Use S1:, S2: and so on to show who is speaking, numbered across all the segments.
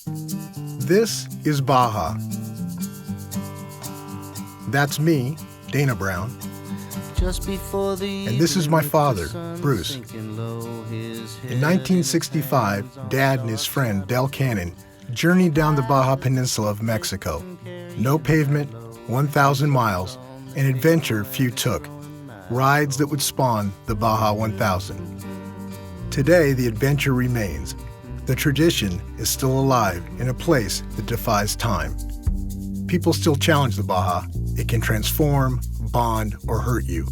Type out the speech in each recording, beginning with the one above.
S1: This is Baja. That's me, Dana Brown. And this is my father, Bruce. In 1965, Dad and his friend, Del Cannon, journeyed down the Baja Peninsula of Mexico. No pavement, 1,000 miles, an adventure few took. Rides that would spawn the Baja 1000. Today, the adventure remains. The tradition is still alive in a place that defies time. People still challenge the Baja. It can transform, bond, or hurt you.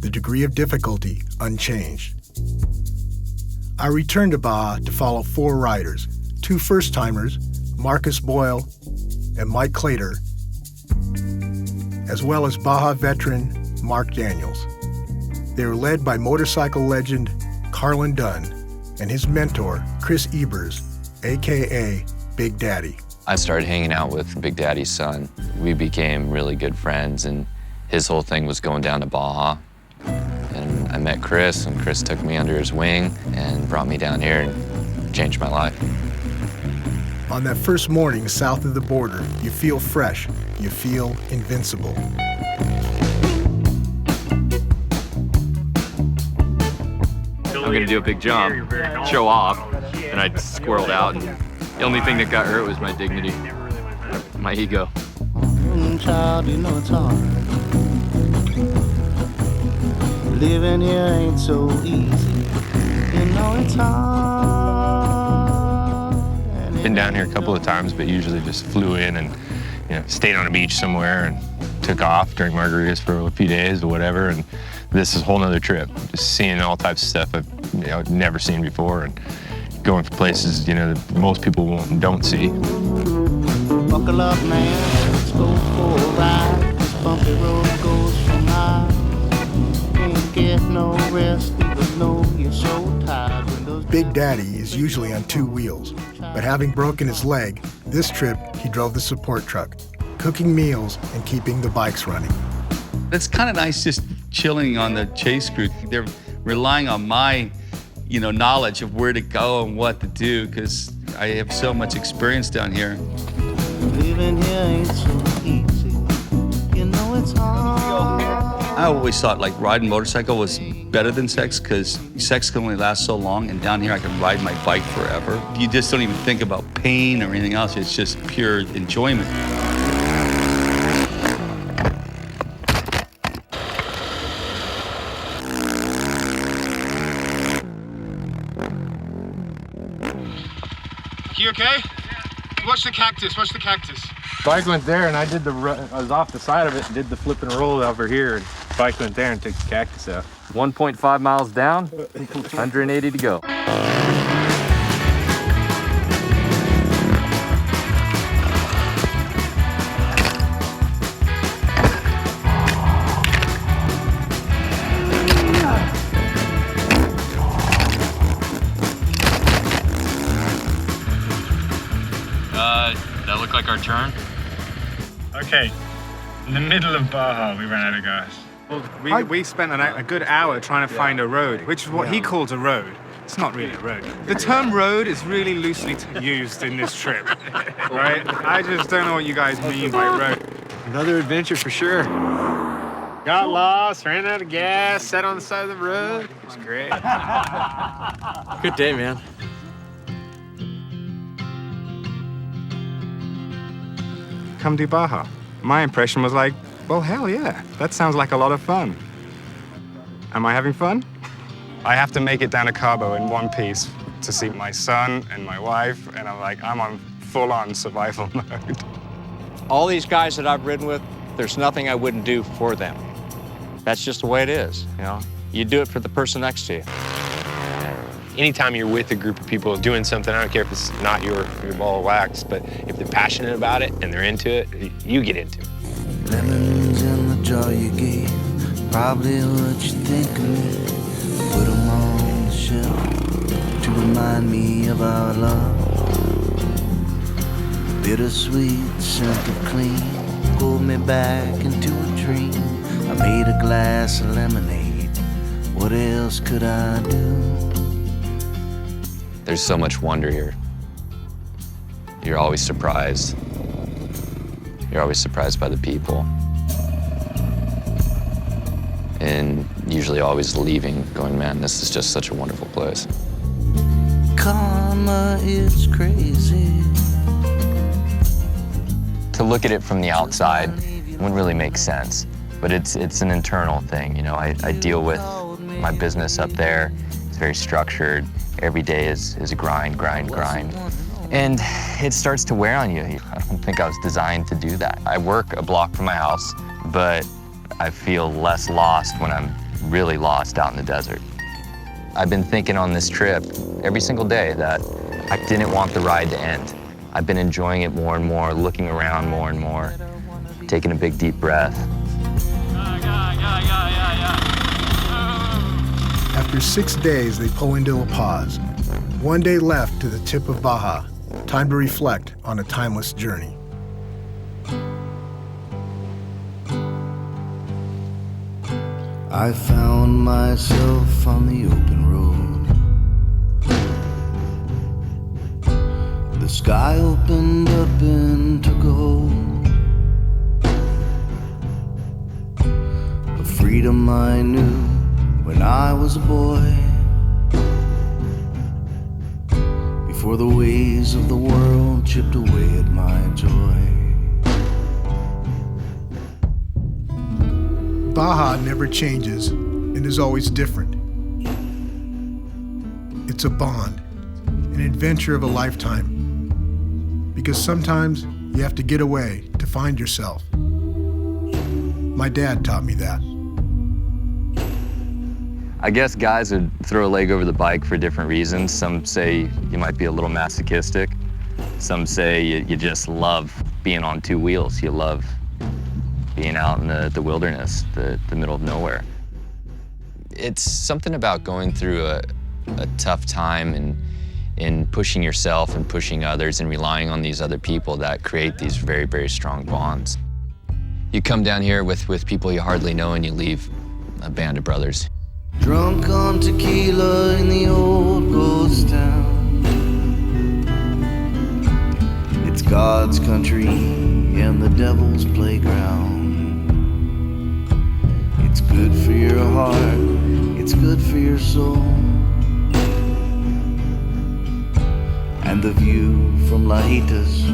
S1: The degree of difficulty unchanged. I returned to Baja to follow 4 riders, 2 first-timers, Marcus Boyle and Mike Clater, as well as Baja veteran Mark Daniels. They were led by motorcycle legend Carlin Dunn and his mentor, Chris Ebers, AKA Big Daddy.
S2: I started hanging out with Big Daddy's son. We became really good friends, and his whole thing was going down to Baja. And I met Chris, and Chris took me under his wing and brought me down here and changed my life.
S1: On that first morning south of the border, you feel fresh, you feel invincible.
S3: I'm gonna do a big jump, show off, and I squirreled out, and the only thing that got hurt was my dignity, my ego.
S4: Child, you know it's hard. Living here ain't so easy. You know it's hard.
S5: Been down here a couple of times, but usually just flew in and stayed on a beach somewhere and took off, drank margaritas for a few days or whatever. And this is a whole nother trip. Just seeing all types of stuff I've never seen before, and going for places that most people don't see.
S4: Buckle up, man. Let's go for a ride. This bumpy road goes for miles. Can't get no rest, even though you're so tired.
S1: Big Daddy is usually on 2 wheels, but having broken his leg, this trip he drove the support truck, cooking meals and keeping the bikes running.
S6: It's kind of nice just chilling on the chase crew. They're relying on my, knowledge of where to go and what to do, because I have so much experience down here.
S4: Living here ain't so easy. You know it's hard.
S6: I always thought riding motorcycle was better than sex, because sex can only last so long, and down here I can ride my bike forever. You just don't even think about pain or anything else. It's just pure enjoyment.
S7: You okay? Watch the cactus, watch the cactus.
S8: Bike went there and I was off the side of it and did the flip and roll over here, and bike went there and took the cactus out.
S3: 1.5 miles down, 180 to go. That looked like our turn.
S7: Okay, in the middle of Baja, we ran out of gas. We spent a good hour trying to find a road, which is what he calls a road. It's not really a road. The term road is really loosely used in this trip, right? I just don't know what you guys mean by road.
S8: Another adventure for sure.
S7: Got lost, ran out of gas, sat on the side of the road. It was great.
S8: Good day, man.
S7: Come to Baja. My impression was well, hell yeah, that sounds like a lot of fun. Am I having fun? I have to make it down to Cabo in one piece to see my son and my wife, and I'm on full-on survival mode.
S9: All these guys that I've ridden with, there's nothing I wouldn't do for them. That's just the way it is, You do it for the person next to you.
S5: Anytime you're with a group of people doing something, I don't care if it's not your ball of wax, but if they're passionate about it and they're into it, you get into it.
S4: Lemons in the jar you gave, probably what you think of me. Put them on the shelf to remind me of our love. Bittersweet scent of clean pulled me back into a dream. I made a glass of lemonade. What else could I do?
S2: There's so much wonder here. you're always surprised. You're always surprised by the people. And usually always leaving, going, man, this is just such a wonderful place.
S4: Karma is crazy.
S2: To look at it from the outside wouldn't really make sense, but it's an internal thing. You know, I deal with my business up there. It's very structured. Every day is a grind. And it starts to wear on you. I don't think I was designed to do that. I work a block from my house, but I feel less lost when I'm really lost out in the desert. I've been thinking on this trip every single day that I didn't want the ride to end. I've been enjoying it more and more, looking around more and more, taking a big deep breath.
S1: After 6 days, they pull into La Paz. 1 day left to the tip of Baja. Time to reflect on a timeless journey.
S4: I found myself on the open road. The sky opened up and took a hold. A freedom I knew when I was a boy. Before the ways of the world chipped away at my joy.
S1: Baja never changes and is always different. It's a bond, an adventure of a lifetime. Because sometimes you have to get away to find yourself. My dad taught me that.
S2: I guess guys would throw a leg over the bike for different reasons. Some say you might be a little masochistic. Some say you just love being on two wheels. You love being out in the wilderness, the middle of nowhere. It's something about going through a tough time and pushing yourself and pushing others and relying on these other people that create these very, very strong bonds. You come down here with people you hardly know and you leave a band of brothers.
S4: Drunk on tequila in the old ghost town. It's God's country and the devil's playground. It's good for your heart, it's good for your soul. And the view from Lajitas